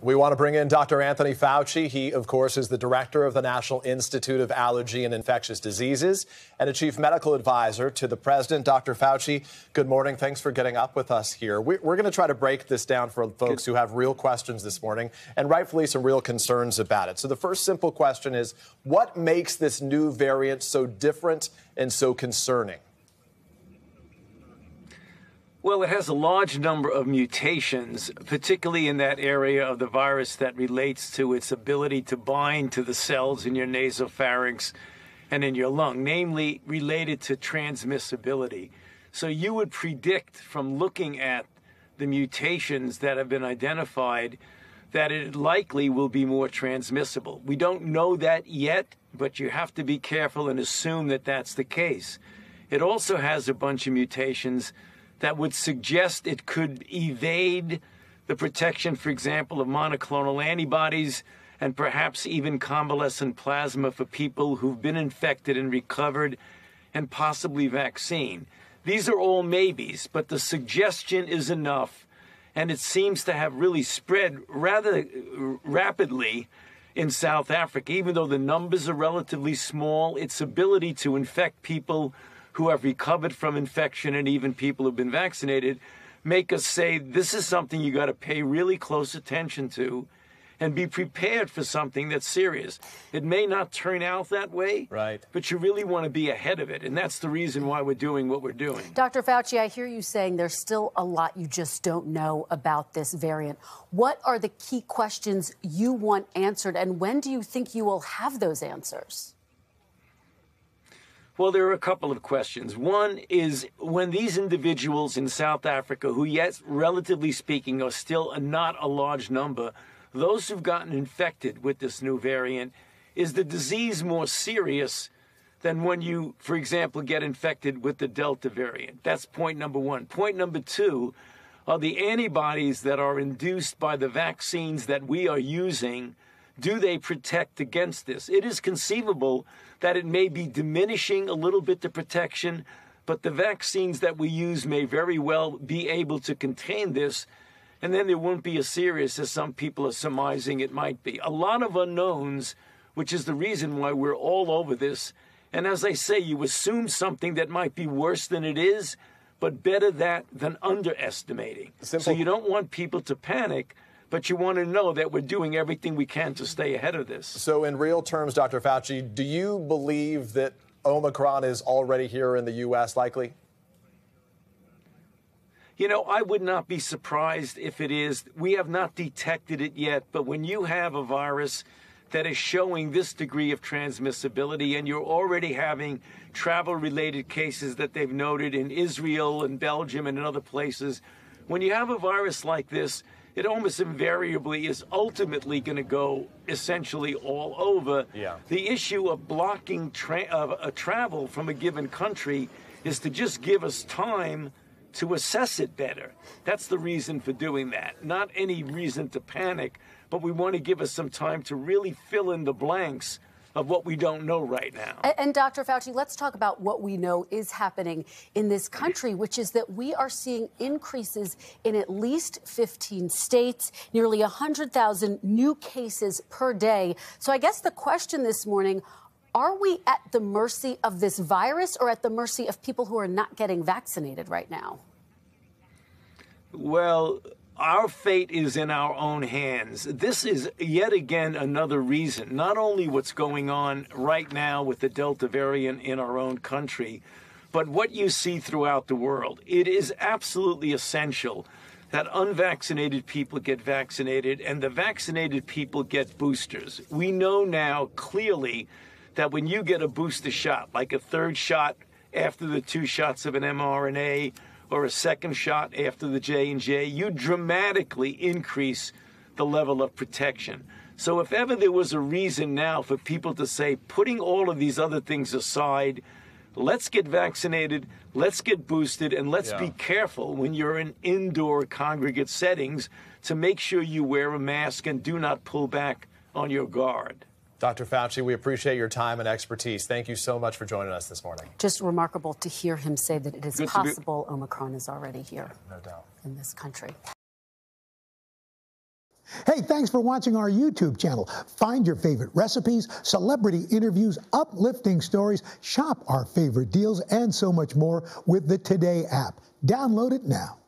We want to bring in Dr. Anthony Fauci. He, of course, is the director of the National Institute of Allergy and Infectious Diseases and a chief medical advisor to the president. Dr. Fauci, good morning. Thanks for getting up with us here. We're going to try to break this down for folks who have real questions this morning and rightfully some real concerns about it. So the first simple question is, what makes this new variant so different and so concerning? Well, it has a large number of mutations, particularly in that area of the virus that relates to its ability to bind to the cells in your nasopharynx and in your lung, namely related to transmissibility. So you would predict from looking at the mutations that have been identified that it likely will be more transmissible. We don't know that yet, but you have to be careful and assume that that's the case. It also has a bunch of mutations that would suggest it could evade the protection, for example, of monoclonal antibodies and perhaps even convalescent plasma for people who've been infected and recovered, and possibly vaccine. These are all maybes, but the suggestion is enough, and it seems to have really spread rather rapidly in South Africa. Even though the numbers are relatively small, its ability to infect people who have recovered from infection and even people who've been vaccinated make us say this is something you got to pay really close attention to and be prepared for something that's serious. It may not turn out that way, right, but you really want to be ahead of it. And that's the reason why we're doing what we're doing. Dr. Fauci, I hear you saying there's still a lot you just don't know about this variant. What are the key questions you want answered, and when do you think you will have those answers? Well, there are a couple of questions. One is when these individuals in South Africa, who, yes, relatively speaking, are still not a large number, those who've gotten infected with this new variant, is the disease more serious than when you, for example, get infected with the Delta variant? That's point number one. Point number two are the antibodies that are induced by the vaccines that we are using. Do they protect against this? It is conceivable that it may be diminishing a little bit the protection, but the vaccines that we use may very well be able to contain this, and then there won't be as serious as some people are surmising it might be. A lot of unknowns, which is the reason why we're all over this. And as I say, you assume something that might be worse than it is, but better that than underestimating. So you don't want people to panic, but you want to know that we're doing everything we can to stay ahead of this. So in real terms, Dr. Fauci, do you believe that Omicron is already here in the U.S. likely? You know, I would not be surprised if it is. We have not detected it yet, but when you have a virus that is showing this degree of transmissibility, and you're already having travel-related cases that they've noted in Israel and Belgium and in other places, when you have a virus like this, it almost invariably is ultimately going to go essentially all over. Yeah. The issue of blocking travel from a given country is to just give us time to assess it better. That's the reason for doing that. Not any reason to panic, but we want to give us some time to really fill in the blanks of what we don't know right now. And Dr. Fauci, let's talk about what we know is happening in this country, which is that we are seeing increases in at least 15 states, nearly 100,000 new cases per day. So I guess the question this morning, are we at the mercy of this virus or at the mercy of people who are not getting vaccinated right now? Well, our fate is in our own hands. This is yet again another reason, not only what's going on right now with the Delta variant in our own country, but what you see throughout the world. It is absolutely essential that unvaccinated people get vaccinated and the vaccinated people get boosters. We know now clearly that when you get a booster shot, like a third shot after the 2 shots of an mRNA, or a second shot after the J&J, you dramatically increase the level of protection. So if ever there was a reason now for people to say, putting all of these other things aside, let's get vaccinated, let's get boosted, and let's be careful when you're in indoor congregate settings to make sure you wear a mask and do not pull back on your guard. Dr. Fauci, we appreciate your time and expertise. Thank you so much for joining us this morning. Just remarkable to hear him say that it is possible Omicron is already here. No doubt. In this country. Hey, thanks for watching our YouTube channel. Find your favorite recipes, celebrity interviews, uplifting stories, shop our favorite deals, and so much more with the Today app. Download it now.